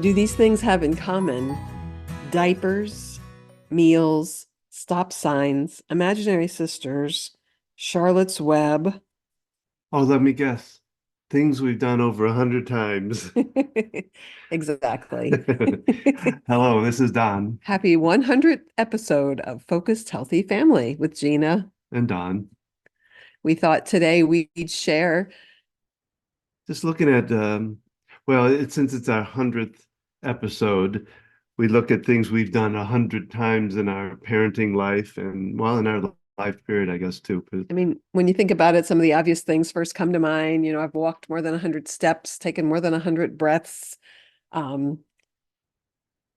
do these things have in common? Diapers, meals, stop signs, imaginary sisters, Charlotte's Web. Oh, let me guess. Things we've done over 100 times. Exactly. Hello, this is Don Happy 100th episode of Focused Healthy Family with Gina. and Don. We thought today we'd share. Just looking at, since it's our 100th episode, we look at things we've done 100 times in our parenting life and, well, in our life period, I guess, too. I mean, when you think about it, some of the obvious things first come to mind. You know, I've walked more than 100 steps, taken more than 100 breaths. Um,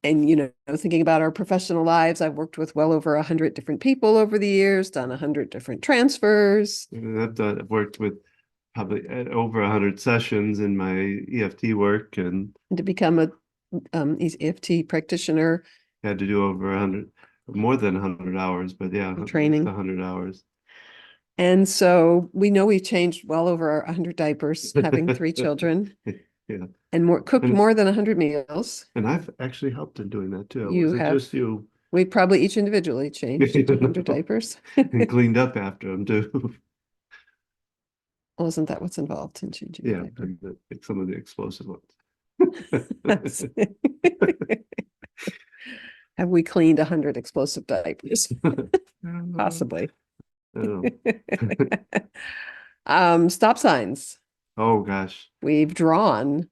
and, you know, thinking about our professional lives, I've worked with well over 100 different people over the years, done 100 different transfers. I've worked with probably over 100 sessions in my EFT work and And to become a EFT practitioner. had to do over 100, more than 100 hours, but yeah, at least Training. 100 hours. And so we know we've changed well over 100 diapers, having 3 children. Yeah. And cooked And, more than 100 meals. and I've actually helped in doing that too. You Was it have. just you? We probably each individually changed 100 diapers. And cleaned up after them too. Wasn't that what's involved in changing a Yeah, diaper? some of the explosive That's- ones. Have we cleaned 100 explosive diapers? Possibly. I don't know. Stop signs. Oh gosh. We've drawn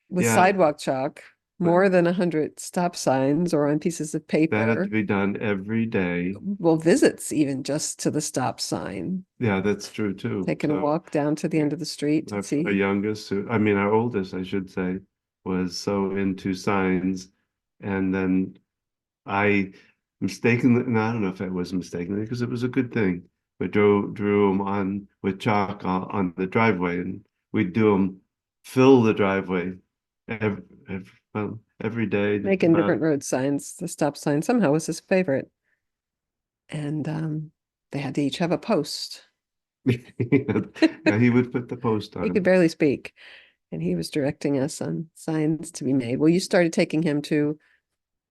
with Yeah, sidewalk chalk more than 100 stop signs or on pieces of that had to paper. be done every day. Well, visits even just to the stop sign. Yeah, that's true too. Taking a walk down to the end of the street to Our see. youngest, our oldest, I should say, was so into signs. And then I mistakenly, and I don't know if I was mistakenly, because it was a good thing, but drew them on with chalk on the driveway. And we'd do them, fill the driveway every, every day. Making different road signs. The stop sign somehow was his favorite. And they had to each have a post. Yeah, he would put the post He could on. barely speak, and he was directing us on signs to be made. Well, you started taking him to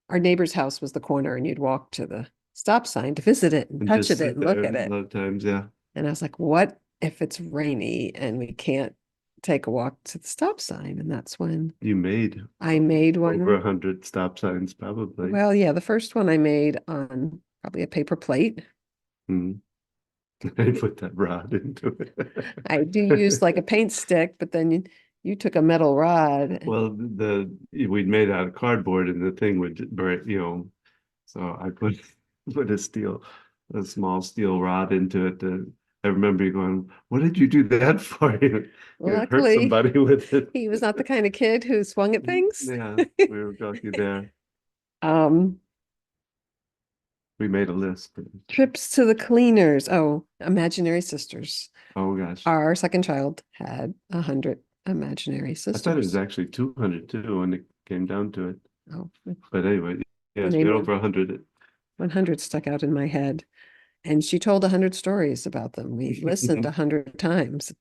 our neighbor's house was the corner, and you'd walk to the stop sign to visit it and And touch just it sit and look there at a it. lot of times, yeah. And I was like, what if it's rainy and we can't take a walk to the stop sign? And that's when You made I made over one. 100 stop signs, probably. Well, yeah, the first one I made on probably a paper plate. Hmm. I put that rod into it. I do use like a paint stick, but then you took a metal rod. Well, we'd made out of cardboard and the thing would break, so I put a small steel rod into it. I remember you going, "What did you do that for?" You hurt Luckily, somebody with it. he was not the kind of kid who swung at things. Yeah, we were lucky there. Um, We made a list. Trips to the cleaners. Oh, imaginary sisters. Oh gosh. Our second child had 100 imaginary I thought it was sisters. actually 200 too when it came down to it. Oh, But anyway, the yes, name we're over 100. 100 stuck out in my head. And she told 100 stories about them. We listened 100 times.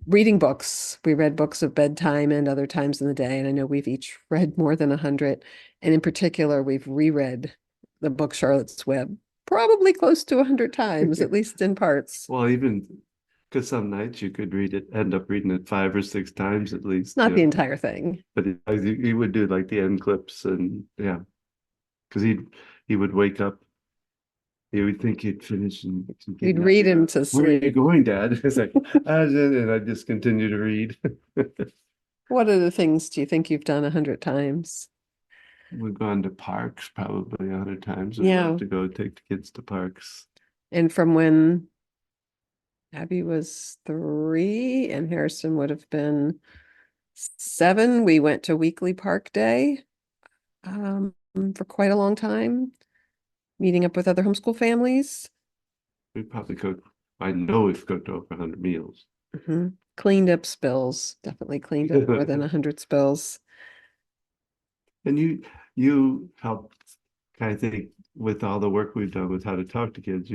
Reading books. We read books of bedtime and other times in the day. And I know we've each read more than 100. And in particular, we've reread the book Charlotte's Web probably close to 100 times, at least in parts. Well, even because some nights you could end up reading it 5 or 6 times at least. Not the entire thing. But he would do like the end clips and yeah, because he would wake up. He would think he'd finish and You'd read him to where are you sleep. going, Dad? It's like, and I just continue to read. What other things do you think you've done 100 times? We've gone to parks probably 100 times. We Yeah. love to go take the kids to parks. And from when Abby was 3 and Harrison would have been 7, we went to weekly park day for quite a long time, meeting up with other homeschool families. We probably cooked. I know we've cooked over 100 meals. Cleaned up spills, definitely cleaned up more than 100 spills. And you helped, I think, with all the work we've done with how to talk to kids,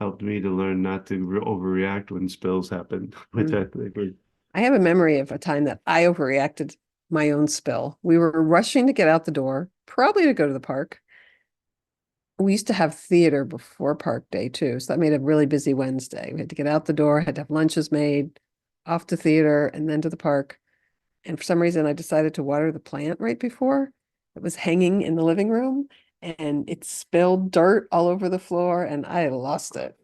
helped me to learn not to overreact when spills happen, which I think I have a memory of a time that I overreacted my own spill. We were rushing to get out the door, probably to go to the park. We used to have theater before park day too, so that made a really busy Wednesday. We had to get out the door, had to have lunches made, off to theater, and then to the park. And for some reason, I decided to water the plant right before. It was hanging in the living room, and it spilled dirt all over the floor, and I lost it.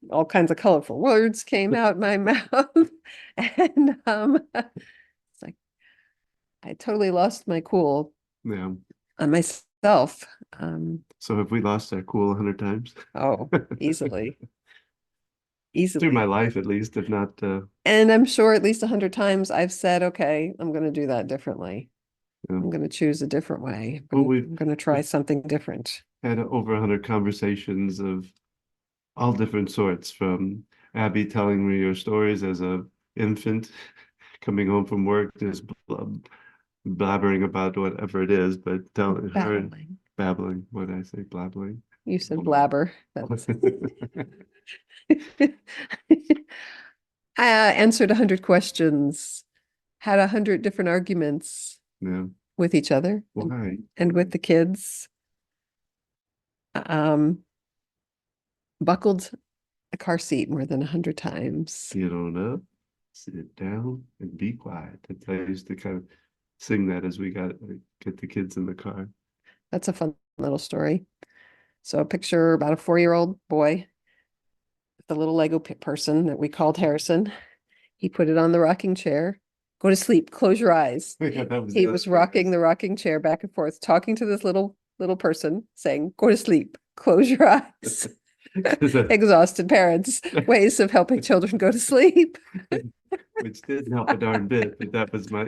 All kinds of colorful words came out my mouth, and it's like I totally lost my cool Yeah. on myself. So have we lost our cool 100 times? Oh, easily, Through my easily. life, at least, if not, And I'm sure at least 100 times I've said, okay, I'm going to do that differently. I'm going to choose a different way. well, I'm going to try something different. had over 100 conversations of all different sorts, from Abby telling me your stories as a infant, coming home from work, just blabbering about whatever it is, but telling her, babbling. What did I say? Blabbling. You said blabber. That's I answered 100 questions, had 100 different arguments Yeah. with each other Why? and with the kids. Buckled a car seat more than 100 times. Get on up, sit down, and be quiet. I used to kind of sing that as we get the kids in the car. That's a fun little story. So a picture about a 4-year-old boy, the little Lego person that we called Harrison. He put it on the rocking chair. Go to sleep, close your eyes. Yeah, that was He was rocking the rocking chair back and forth, talking to this little person, saying, go to sleep, close your eyes. Exhausted parents, ways of helping children go to sleep. Which didn't help a darn bit, but that was me,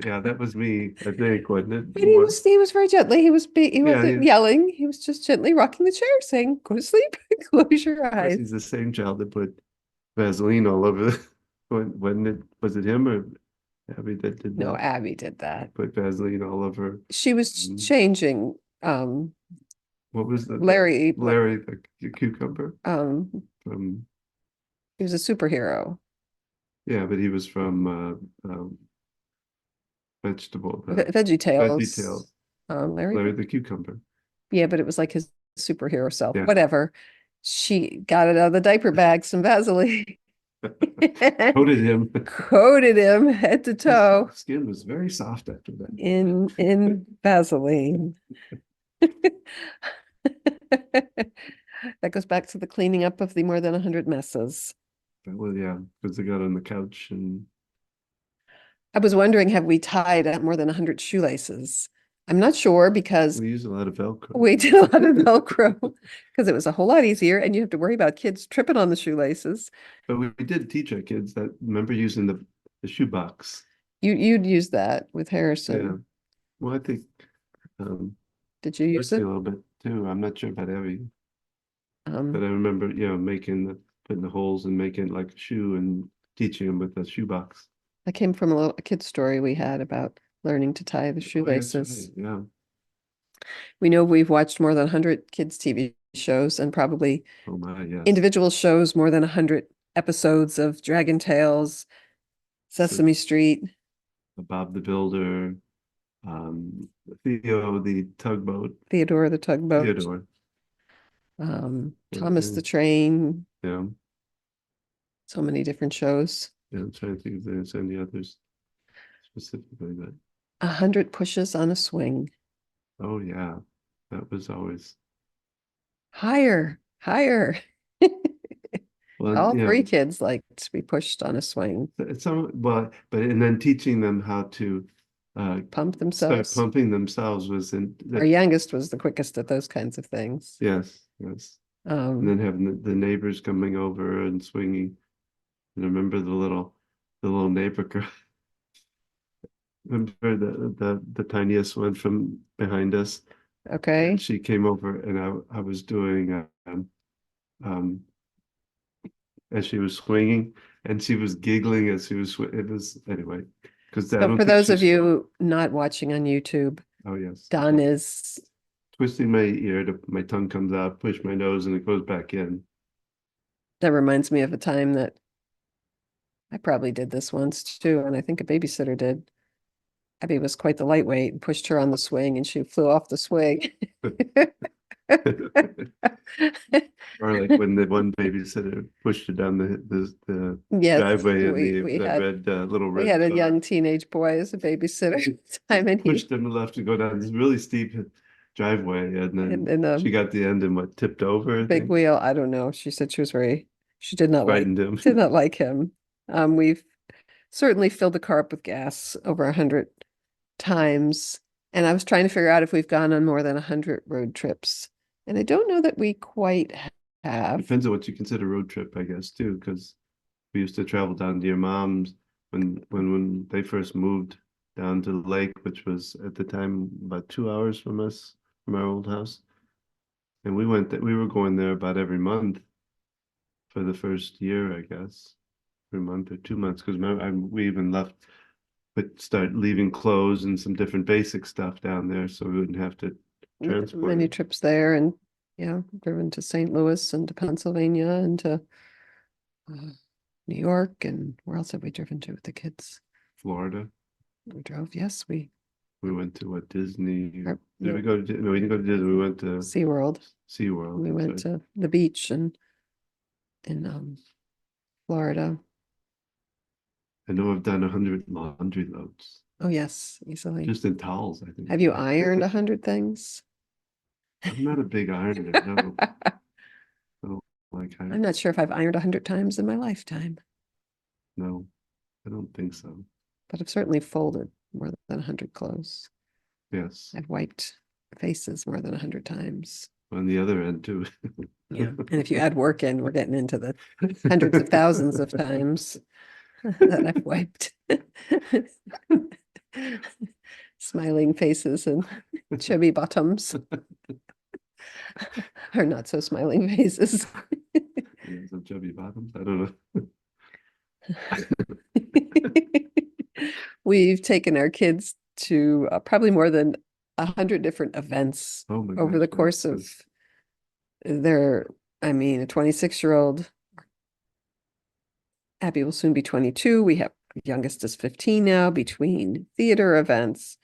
I think, wasn't it? And he was very gently. He wasn't yelling. He was just gently rocking the chair, saying, go to sleep, close your eyes. He's the same child that put Vaseline all over was it him or Abby that did that? No, Abby did that. Put Vaseline all over. She was changing what was the Larry the cucumber? He was a superhero. Yeah, but he was from vegetable VeggieTales. Larry the cucumber. Yeah, but it was like his superhero self. Yeah. Whatever. She got it out of the diaper bag, some Vaseline. Coated him head to toe. His skin was very soft after that. In Vaseline. That goes back to the cleaning up of the more than 100 messes. Well, yeah, because they got on the couch and I was wondering, have we tied more than 100 shoelaces? I'm not sure because we used a lot of Velcro. We did a lot of Velcro because it was a whole lot easier, and you have to worry about kids tripping on the shoelaces. But we did teach our kids that. Remember using the shoebox. You'd use that with Harrison. Yeah. Well, I think. Did you use it a little bit too? I'm not sure about Evie. But I remember, putting the holes and making like a shoe and teaching them with the shoebox. That came from a kid's story we had about learning to tie the shoelaces. Right. Yeah. We know we've watched more than 100 kids' TV shows and probably individual shows, more than 100 episodes of Dragon Tales, Sesame Street, Bob the Builder, Theodore the Tugboat. Thomas the Train. Yeah. So many different shows. Yeah, I'm trying to think if there's any others specifically, but 100 pushes on a swing. Oh yeah, that was always higher. Well, all three kids like to be pushed on a swing. But and then teaching them how to pump themselves. Start pumping themselves was our youngest was the quickest at those kinds of things. Yes. And then having the neighbors coming over and swinging. And I remember the little neighbor girl. Remember the tiniest one from behind us? Okay. And she came over and I was doing as she was swinging, and she was giggling as she was. It was anyway. Because for those of you not watching on YouTube, oh yes, Don is twisting my ear. My tongue comes out, push my nose, and it goes back in. That reminds me of a time that I probably did this once too, and I think a babysitter did. Abby was quite the lightweight and pushed her on the swing and she flew off the swing. Or like when the one babysitter pushed her down the Yes, driveway in we that had red little we red had a car. young teenage boy as a babysitter at the time, and Pushed him left to go down this really steep driveway, and then and she got the end and what tipped over, I big think, wheel. I don't know. She said she frightened him. did not like him. We've certainly filled the car up with gas over 100 times, and I was trying to figure out if we've gone on more than 100 road trips, and I don't know that we quite have. Depends on what you consider road trip, I guess, too, because we used to travel down to your mom's when they first moved down to the lake, which was at the time about 2 hours from us, from our old house. And we were going there about every month for the first year, I guess, every month or 2 months, because we even start leaving clothes and some different basic stuff down there, so we wouldn't have to transport Many it. trips there, and driven to St. Louis and to Pennsylvania and to New York, and where else have we driven to with the kids? Florida. We drove, yes, we went to what, Disney? Our- Did we go to, no, we didn't go to Disney. We went to SeaWorld. SeaWorld. We went Right. to the beach and in Florida. I know I've done 100 laundry loads, Oh yes, easily. just in towels, I think. Have you ironed 100 things? I'm not a big ironer, no. No, like I'm not sure if I've ironed 100 times in my lifetime, no, I don't think so. but I've certainly folded more than 100 clothes. Yes, I've wiped faces more than 100 times. on the other end too. Yeah, and if you add work in, we're getting into the hundreds of thousands of times that I've wiped. Smiling faces and chubby bottoms. Or not so smiling faces. Yeah, some chubby bottoms, I don't know. We've taken our kids to probably more than 100 different events Oh my over the gosh, course of their, a 26-year-old. Abby will soon be 22. We have youngest is 15 now, between theater events,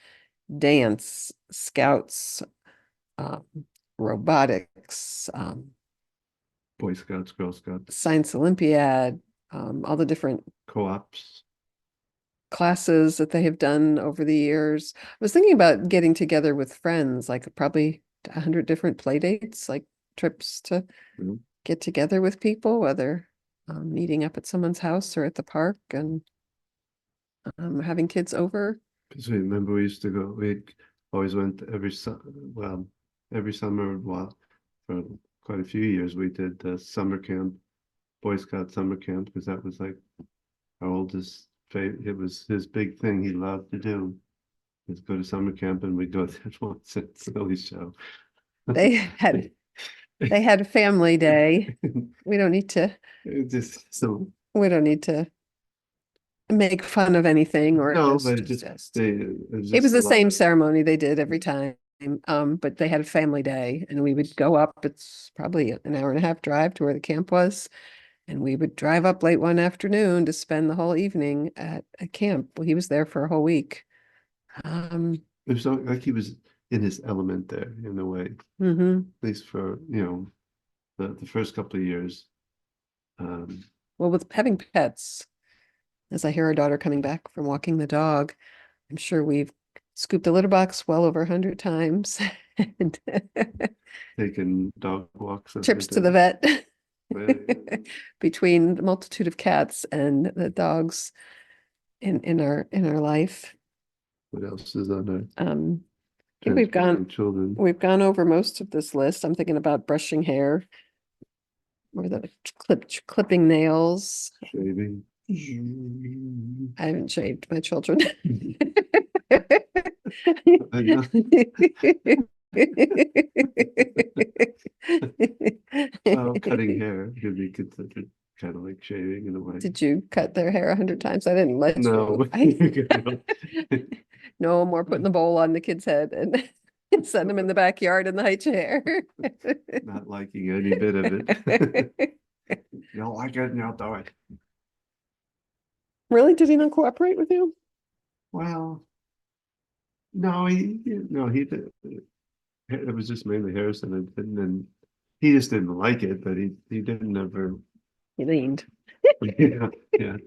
dance, scouts, robotics, Boy Scouts, Girl Scouts, Science Olympiad, all the different co-ops. classes that they have done over the years. I was thinking about getting together with friends, like probably 100 different play dates, like trips to Mhm. get together with people, whether meeting up at someone's house or at the park, and having kids over. Because we remember we used to go, we always went every summer, well, for quite a few years, we did summer camp, Boy Scout summer camp, because that was like our oldest favorite. It was his big thing he loved to do, is go to summer camp, and we'd go there once at Silly Show. They had a family day. We don't need to make fun of anything, or no, just, but it was the same ceremony they did every time. But they had a family day, and we would go up. It's probably an hour and a half drive to where the camp was. And we would drive up late one afternoon to spend the whole evening at a camp. Well, he was there for a whole week. It was like he was in his element there in a way, mhm. at least for, the first couple of years. Well, with having pets, as I hear our daughter coming back from walking the dog, I'm sure we've scooped the litter box well over 100 times. And Taking dog walks. trips to the vet. Right. Between the multitude of cats and the dogs in our life. What else is on there? I think we've Children. gone over most of this list. I'm thinking about brushing hair, or the clipping nails. Shaving. I haven't shaved my children. I know. Cutting hair could be considered kind of like shaving in a way. Did you cut their hair 100 times? I didn't let No. you. No more putting the bowl on the kid's head and send them in the backyard in the high chair. Not liking any bit of it. You don't like it, and you'll do it. Really? Did he not cooperate with you? Well, No, he did. It was just mainly Harrison, and then he just didn't like it, but he didn't ever. He leaned. Yeah, yeah.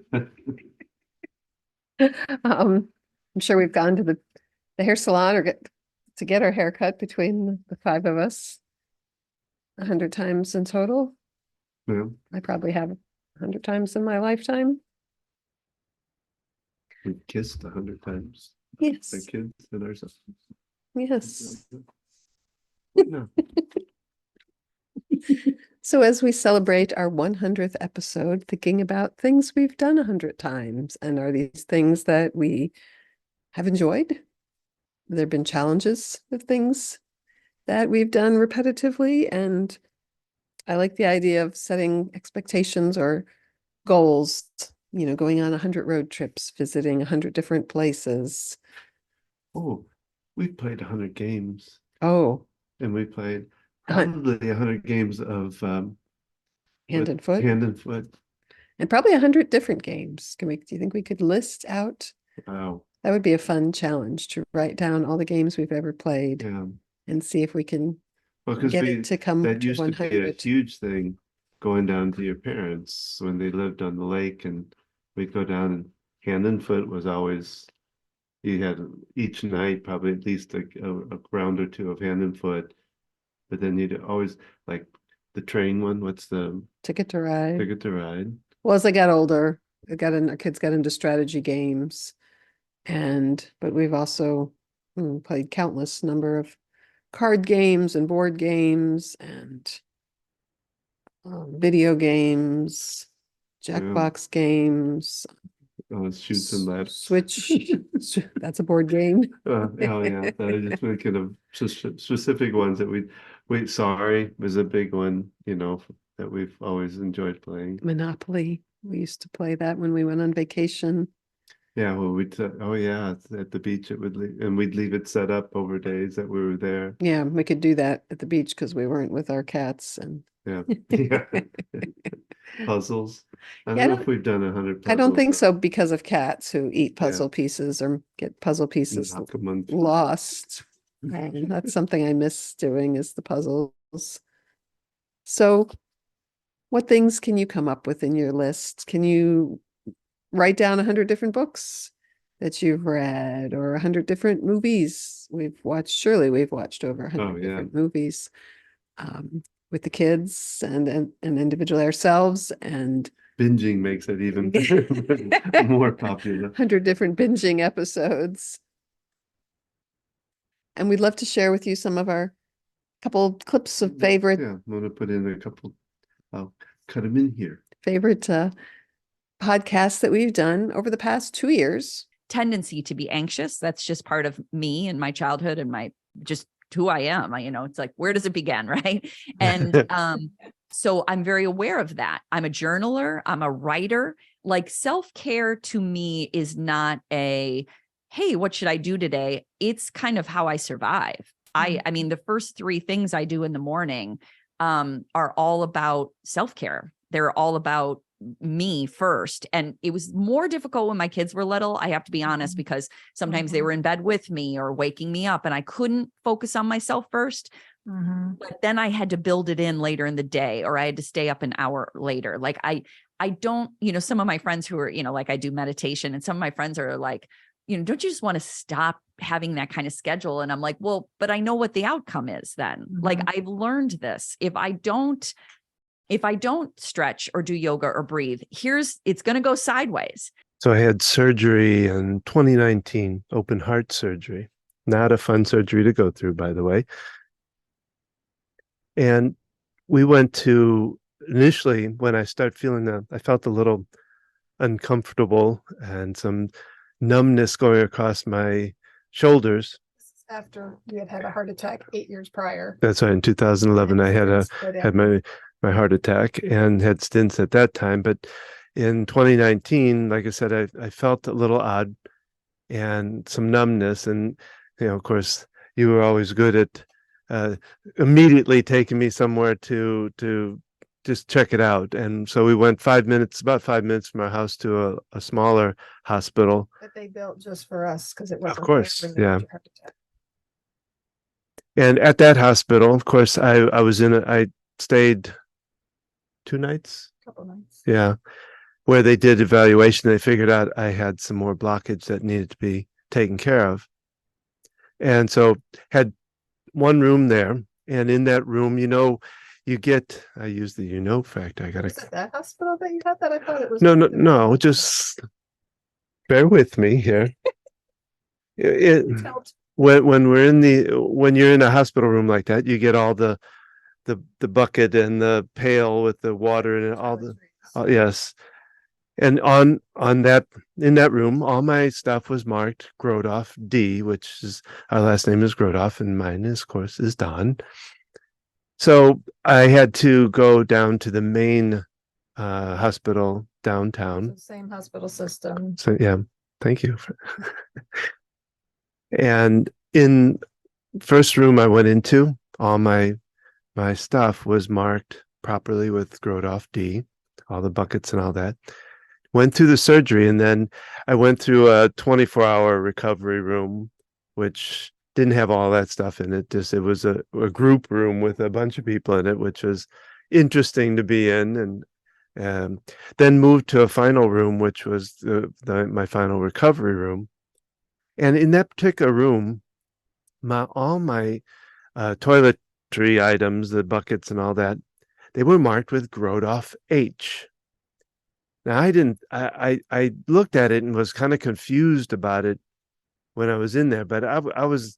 I'm sure we've gone to the hair salon or get our hair cut between the five of us 100 times in total. Yeah. I probably have 100 times in my lifetime. We kissed 100 times. Yes. The kids and ourselves. Yes. No. So as we celebrate our 100th episode, thinking about things we've done 100 times, and are these things that we have enjoyed? There have been challenges of things that we've done repetitively, and I like the idea of setting expectations or goals, going on 100 road trips, visiting 100 different places. Oh, we've played 100 games, Oh, and we played hun- probably 100 games of hand and foot, hand and foot. and probably 100 different games. Do you think we could list out? Wow. That would be a fun challenge to write down all the games we've ever played Yeah. and see if we can Well, because get it to come that to used to be a 100. huge thing going down to your parents when they lived on the lake, and we'd go down, and hand and foot was always, you had each night probably at least a round or two of hand and foot, but then you'd always like the train one. What's the Ticket to Ride. Ticket to Ride? Well, as I got older, our kids got into strategy games, but we've also played countless number of card games and board games and video games, Jackbox games, Shoots and Ladders. Switch. That's a board game. Oh yeah, just thinking of specific ones that Sorry was a big one, that we've always enjoyed playing. Monopoly. We used to play that when we went on vacation. Yeah, well, oh yeah, at the beach and we'd leave it set up over days that we were there. Yeah, we could do that at the beach because we weren't with our cats and Yeah, yeah. Puzzles. I Yeah, don't know if we've done 100 I don't think puzzles. so because of cats who eat puzzle pieces or get puzzle pieces Knock 'em on- lost. That's something I miss doing is the puzzles. So what things can you come up with in your list? Can you write down 100 different books that you've read or 100 different movies we've watched? Surely we've watched over 100 Oh, yeah. different movies with the kids and individually ourselves, and Binging makes it even more popular. 100 different binging episodes. And we'd love to share with you some of our couple clips of favorite Yeah, I'm gonna put in a couple. I'll cut them in here. podcasts that we've done over the past 2 years. Tendency to be anxious. That's just part of me and my childhood and my just who I am. It's like, where does it begin? Right. And so I'm very aware of that. I'm a journaler. I'm a writer. Like self-care to me is not a, hey, what should I do today? It's kind of how I survive. I mean, the first 3 things I do in the morning are all about self-care. They're all about me first. And it was more difficult when my kids were little, I have to be honest, because sometimes they were in bed with me or waking me up and I couldn't focus on myself first. But then I had to build it in later in the day, or I had to stay up an hour later. Like I don't, some of my friends who are, like I do meditation, and some of my friends are like, don't you just want to stop having that kind of schedule? And I'm like, well, but I know what the outcome is then. Like I've learned this. If I don't stretch or do yoga or breathe, it's going to go sideways. So I had surgery in 2019, open heart surgery. Not a fun surgery to go through, by the way. And we went to, initially, when I started feeling that, I felt a little uncomfortable and some numbness going across my shoulders. After you had a heart attack 8 years prior. That's right. In 2011, I had my heart attack and had stints at that time. But in 2019, like I said, I felt a little odd and some numbness. And, of course, you were always good at immediately taking me somewhere to just check it out. And so we went about 5 minutes from our house to a smaller hospital. That they built just for us because it wasn't. Of course, there when you yeah. had your heart attack. And at that hospital, of course, I stayed 2 nights. Couple nights. Yeah. Where they did evaluation. They figured out I had some more blockage that needed to be taken care of. And so had one room there. And in that room, I use the fact. Was it that hospital that you had that? I thought it was. No, just bear with me here. When you're in a hospital room like that, you get all the bucket and the pail with the water and all the yes. And in that room, all my stuff was marked Grodoff D, which is our last name is Grodoff, and mine is, of course, is Don. So I had to go down to the main hospital downtown. Same hospital system. So yeah, thank you. And in first room I went into, all my stuff was marked properly with Grodoff D, all the buckets and all that. Went through the surgery, and then I went through a 24-hour recovery room, which didn't have all that stuff in it. It was a group room with a bunch of people in it, which was interesting to be in. And then moved to a final room, which was my final recovery room. And in that particular room, all my toiletry items, the buckets and all that, they were marked with Grodoff H. Now I looked at it and was kind of confused about it when I was in there, but I was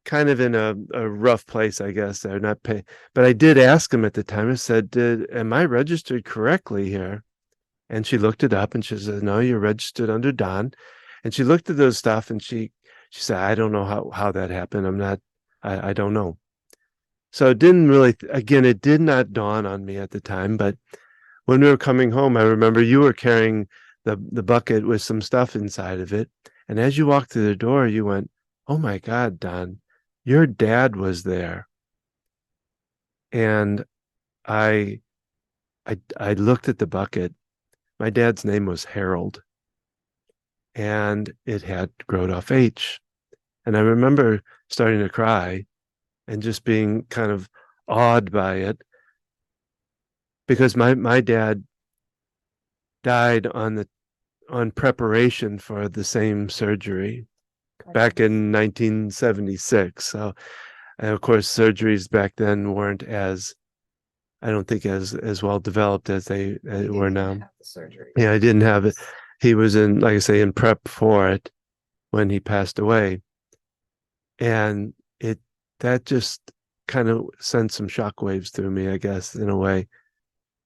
kind of in a rough place, I guess. They're not pay, but I did ask him at the time. I said, am I registered correctly here? And she looked it up and she said, no, you're registered under Don. And she looked at those stuff and she said, I don't know how that happened. I don't know. So it didn't really, again, it did not dawn on me at the time, but when we were coming home, I remember you were carrying the bucket with some stuff inside of it. And as you walked through the door, you went, oh my God, Don, your dad was there. And I looked at the bucket. My dad's name was Harold. And it had Grodoff H. And I remember starting to cry and just being kind of awed by it. Because my dad died on preparation for the same surgery back in 1976. So, and of course, surgeries back then weren't I don't think as well developed as they were now. Yeah, I didn't have it. He was like I say, in prep for it when he passed away. And that just kind of sent some shockwaves through me, I guess, in a way.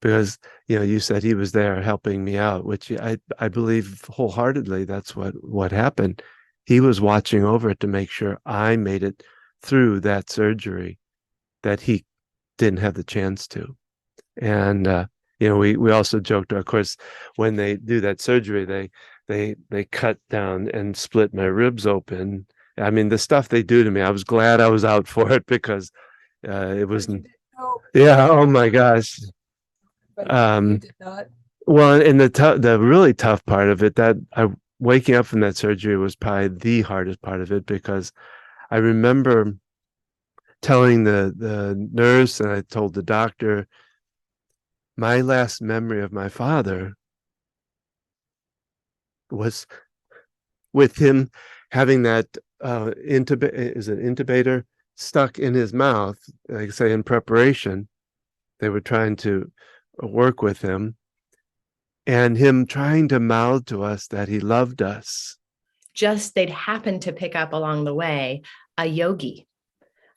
Because, you said he was there helping me out, which I believe wholeheartedly that's what happened. He was watching over it to make sure I made it through that surgery that he didn't have the chance to. And, we also joked, of course, when they do that surgery, they cut down and split my ribs open. I mean, the stuff they do to me, I was glad I was out for it because it wasn't. Yeah. Oh my gosh. You did not. Well, and the really tough part of it, that waking up from that surgery was probably the hardest part of it, because I remember telling the nurse, and I told the doctor, my last memory of my father was with him having that intubator stuck in his mouth, like I say, in preparation. They were trying to work with him, and him trying to mouth to us that he loved us. Just they'd happened to pick up along the way a yogi,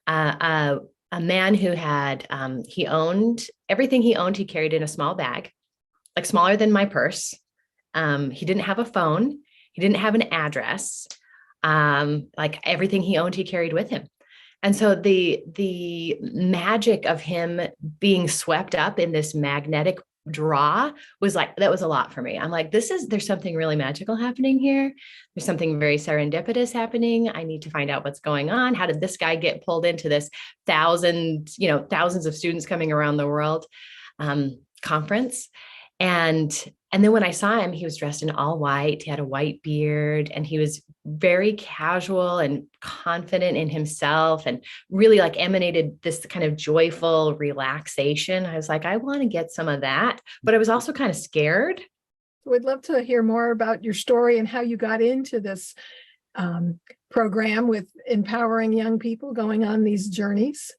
a man who had he owned everything he owned. He carried in a small bag, like smaller than my purse. He didn't have a phone. He didn't have an address. Like everything he owned, he carried with him. And so the magic of him being swept up in this magnetic draw was like, that was a lot for me. I'm like, there's something really magical happening here. There's something very serendipitous happening. I need to find out what's going on. How did this guy get pulled into this thousands of students coming around the world? conference. And then when I saw him, he was dressed in all white. He had a white beard, and he was very casual and confident in himself, and really like emanated this kind of joyful relaxation. I was like, I want to get some of that, but I was also kind of scared. We'd love to hear more about your story and how you got into this program with empowering young people going on these journeys.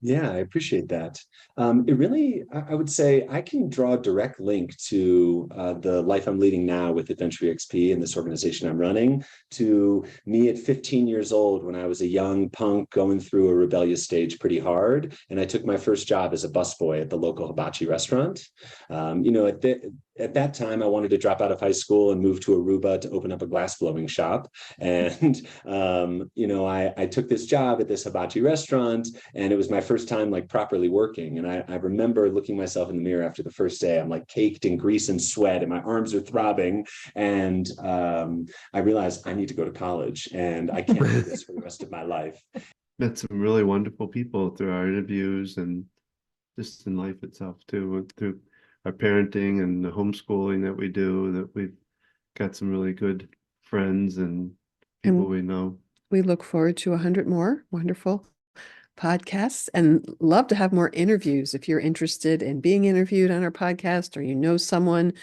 Yeah, I appreciate that. It really, I would say I can draw a direct link to the life I'm leading now with Adventure EXP and this organization I'm running, to me at 15 years old when I was a young punk going through a rebellious stage pretty hard. And I took my first job as a busboy at the local hibachi restaurant. At that time, I wanted to drop out of high school and move to Aruba to open up a glass blowing shop. And, I took this job at this hibachi restaurant, and it was my first time like properly working. And I remember looking myself in the mirror after the first day. I'm like caked in grease and sweat, and my arms are throbbing. And I realized I need to go to college, and I can't do this for the rest of my life. Met some really wonderful people through our interviews and just in life itself too, through our parenting and the homeschooling that we do, that we've got some really good friends and people we know. We look forward to 100 more wonderful podcasts and love to have more interviews. If you're interested in being interviewed on our podcast, or you know someone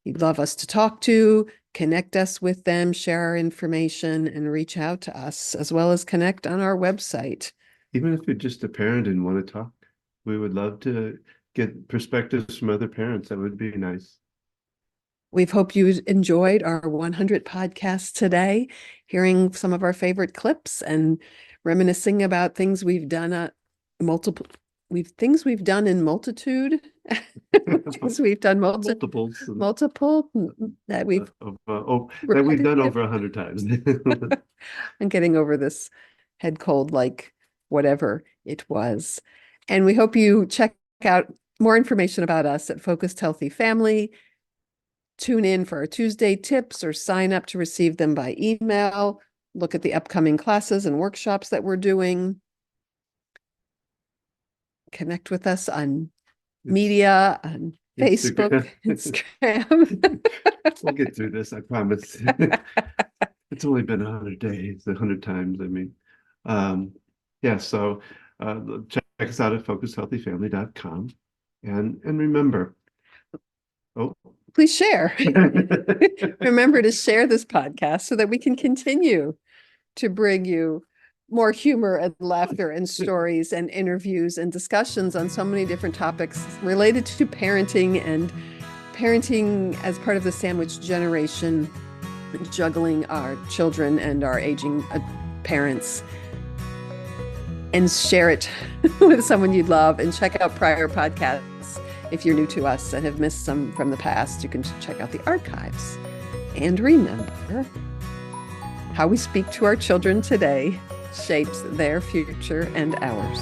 you'd love us to talk to, connect us with them, share our information, and reach out to us, as well as connect on our website. Even if you're just a parent and want to talk, we would love to get perspectives from other parents. That would be nice. We've hoped you enjoyed our 100 podcasts today, hearing some of our favorite clips and reminiscing about things we've done in multitude. Things we've done multiple that we've that we've done over 100 times. I'm getting over this head cold, like whatever it was. And we hope you check out more information about us at Focused Healthy Family. Tune in for our Tuesday tips or sign up to receive them by email. Look at the upcoming classes and workshops that we're doing. Connect with us on media, on Facebook, Instagram. We'll get through this, I promise. It's only been 100 days, 100 times, I mean. So check us out at focusedhealthyfamily.com. And remember, please share. Remember to share this podcast so that we can continue to bring you more humor and laughter and stories and interviews and discussions on so many different topics related to parenting and parenting as part of the sandwich generation, juggling our children and our aging parents. And share it with someone you'd love, and check out prior podcasts. If you're new to us and have missed some from the past, you can check out the archives. And remember, how we speak to our children today shapes their future and ours.